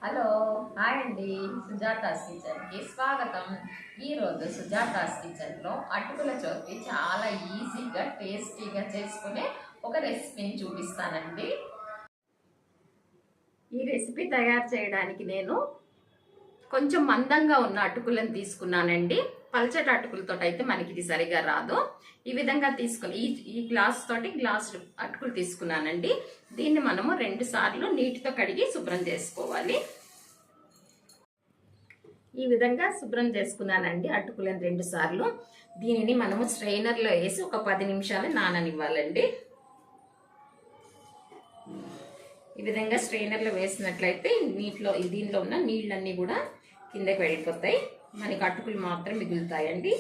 Hello hi అండి, సుజాతాస్ కిచెన్కి స్వాగతం. ఈరోజు సుజాతాస్ కిచెన్లో అటుకుల చోతి చాలా ఈజీగా టేస్టీగా చేసుకునే ఒక రెసిపీని చూపిస్తానండి. ఈ రెసిపీ తయారు చేయడానికి నేను కొంచెం మందంగా ఉన్న అటుకులను తీసుకున్నానండి. పల్చటి అటుకులతో అయితే మనకి ఇది సరిగా రాదు. ఈ విధంగా తీసుకుని ఈ గ్లాస్ తోటి గ్లాస్ అటుకులు తీసుకున్నానండి. దీన్ని మనము 2 సార్లు నీటితో కడిగి శుభ్రం చేసుకోవాలి. ఈ విధంగా శుభ్రం చేసుకున్నానండి అటుకులను 2 సార్లు. దీనిని మనము స్ట్రైనర్లో వేసి ఒక 10 నిమిషాలు నాననివ్వాలండి. ఈ విధంగా స్ట్రైనర్లో వేసినట్లయితే దీనిలో ఉన్న నీళ్ళన్నీ కూడా కిందకి వెళ్ళిపోతాయి, మనకి అటుకులు మాత్రం మిగులుతాయండి.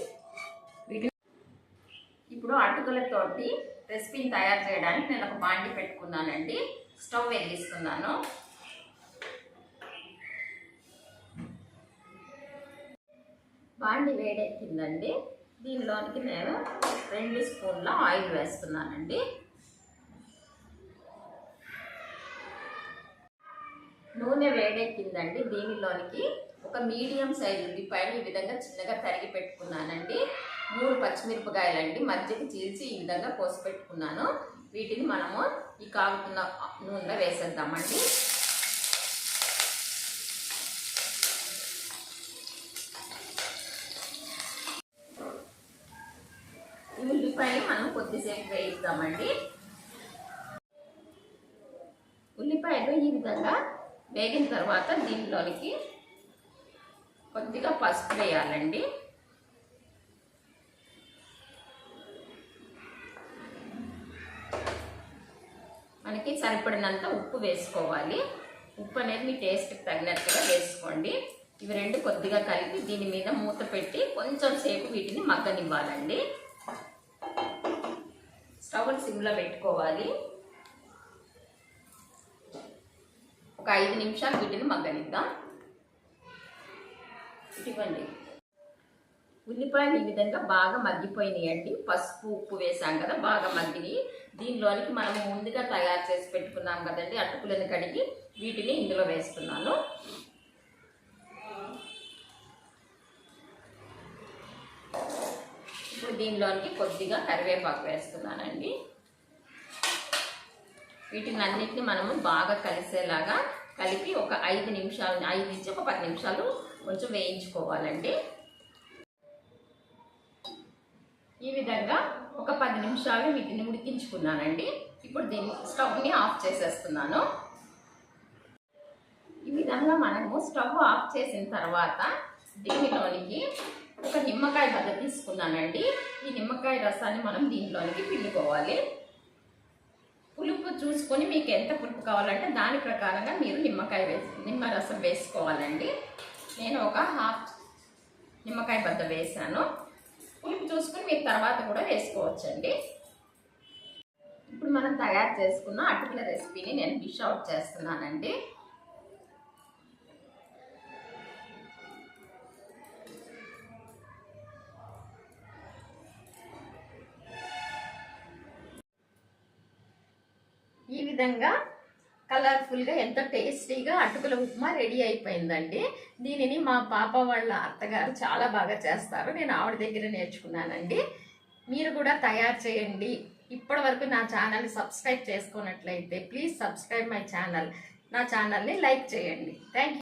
ఇప్పుడు అటుకులతోటి రెసిపీని తయారు చేయడానికి నేను ఒక బాండి పెట్టుకున్నానండి. స్టవ్ వెలిగిస్తున్నాను. బాండి వేడెక్కిందండి. దీనిలోనికి నేను 2 స్పూన్ల ఆయిల్ వేస్తున్నానండి. నూనె వేడెక్కిందండి. దీనిలోనికి ఒక మీడియం సైజు ఉల్లిపాయలు ఈ విధంగా చిన్నగా తరిగి పెట్టుకున్నానండి. 3 పచ్చిమిరపకాయలండి మధ్యకి చీల్చి ఈ విధంగా కోసి పెట్టుకున్నాను. వీటిని మనము ఈ కాగుతున్న నూనెలో వేసేద్దామండి. ఈ ఉల్లిపాయలు మనం కొద్దిసేపు వేయిద్దామండి. ఉల్లిపాయలు ఈ విధంగా వేగిన తర్వాత దీనిలోనికి కొద్దిగా పసుపు వేయాలండి. మనకి సరిపడినంత ఉప్పు వేసుకోవాలి. ఉప్పు అనేది మీ టేస్ట్కి తగినట్టుగా వేసుకోండి. ఇవి 2 కొద్దిగా కలిపి దీని మీద మూత పెట్టి కొంచెం సేపు వీటిని మగ్గనివ్వాలండి. స్టవ్ సిమ్లో పెట్టుకోవాలి. ఒక 5 నిమిషాలు వీటిని మగ్గనిద్దాం. ఇవ్వండి, ఉల్లిపాయలు ఈ విధంగా బాగా మగ్గిపోయినాయండి. పసుపు ఉప్పు వేసాం కదా, బాగా మగ్గినాయి. దీనిలోనికి మనం ముందుగా తయారు చేసి పెట్టుకున్నాం కదండి అటుకులను కడిగి, వీటిని ఇందులో వేస్తున్నాను. ఇప్పుడు దీనిలోనికి కొద్దిగా కరివేపాకు వేస్తున్నానండి. వీటిని అన్నిటిని మనము బాగా కలిసేలాగా కలిపి ఒక 5 నుంచి ఒక 10 నిమిషాలు కొంచెం వేయించుకోవాలండి. ఈ విధంగా ఒక 10 నిమిషాలు వీటిని ఉడికించుకున్నానండి. ఇప్పుడు దీన్ని స్టవ్ని ఆఫ్ చేసేస్తున్నాను. ఈ విధంగా మనము స్టవ్ ఆఫ్ చేసిన తర్వాత దీనిలోనికి ఒక నిమ్మకాయ బద్ద తీసుకున్నానండి. ఈ నిమ్మకాయ రసాన్ని మనం దీనిలోనికి పిండుకోవాలి. పులుపు చూసుకొని మీకు ఎంత పులుపు కావాలంటే దాని ప్రకారంగా మీరు నిమ్మరసం వేసుకోవాలండి. నేను ఒక హాఫ్ నిమ్మకాయ బద్ద వేసాను. పులుపు చూసుకొని మీరు తర్వాత కూడా వేసుకోవచ్చండి. ఇప్పుడు మనం తయారు చేసుకున్న అటుకుల రెసిపీని నేను డిష్ అవుట్ చేస్తున్నానండి. ఈ విధంగా కలర్ఫుల్గా ఎంతో టేస్టీగా అటుకుల ఉప్మా రెడీ అయిపోయిందండి. దీనిని మా పాప వాళ్ళ అత్తగారు చాలా బాగా చేస్తారు. నేను ఆవిడ దగ్గర నేర్చుకున్నానండి. మీరు కూడా తయారు చేయండి. ఇప్పటి వరకు నా ఛానల్ని సబ్స్క్రైబ్ చేసుకున్నట్లయితే ప్లీజ్ సబ్స్క్రైబ్ మై ఛానల్. నా ఛానల్ని లైక్ చేయండి. Thank you.